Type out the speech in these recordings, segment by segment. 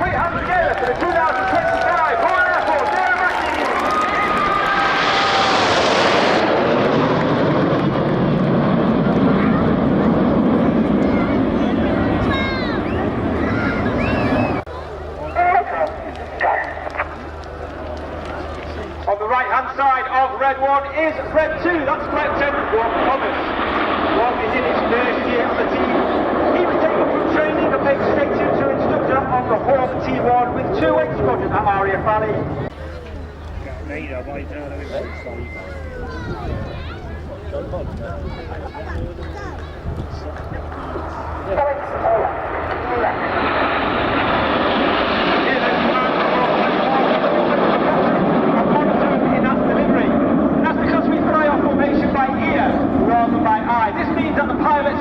Put your hands together for the 2025 Royal Air Force Aerobatic. On the right-hand side of Red 1 is Red 2. That's Flight Attendant Warren Thomas. Warren is in his first year on the team. He was taken from training and made straight into instructor on the Hawk T1 with 2 squadron at RAF Valley.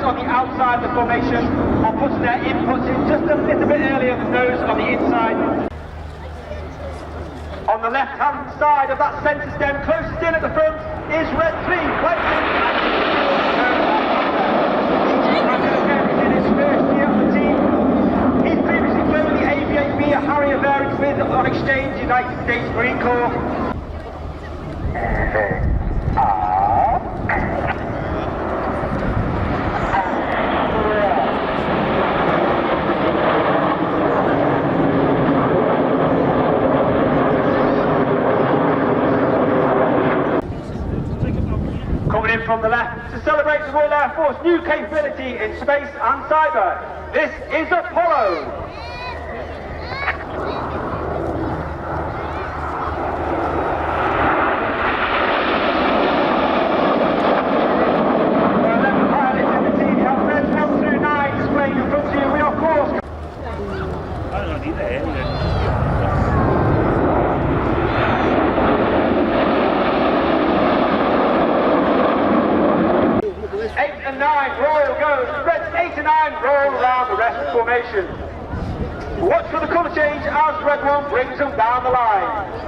On the outside of the formation are putting their inputs in just a little bit earlier than those on the inside. On the left hand side of that centre stem, closest in at the front, is Red 3. In his first year on the team. He's previously flown the AV-8B, a Harrier variant with on exchange United States Marine Corps. Coming in from the left to celebrate the Royal Air Force new capability in space and cyber. This is Apollo. There are 11 pilots in the team. You have Reds 1 through 9 displayed in front of you. We are, of course. I don't need that. 8 and 9, Royal goes. Reds 8 and 9 roll around the rest of the formation. Watch for the colour change as Red 1 brings them down the line.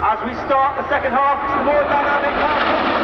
As we start the second half, it's the more dynamic half.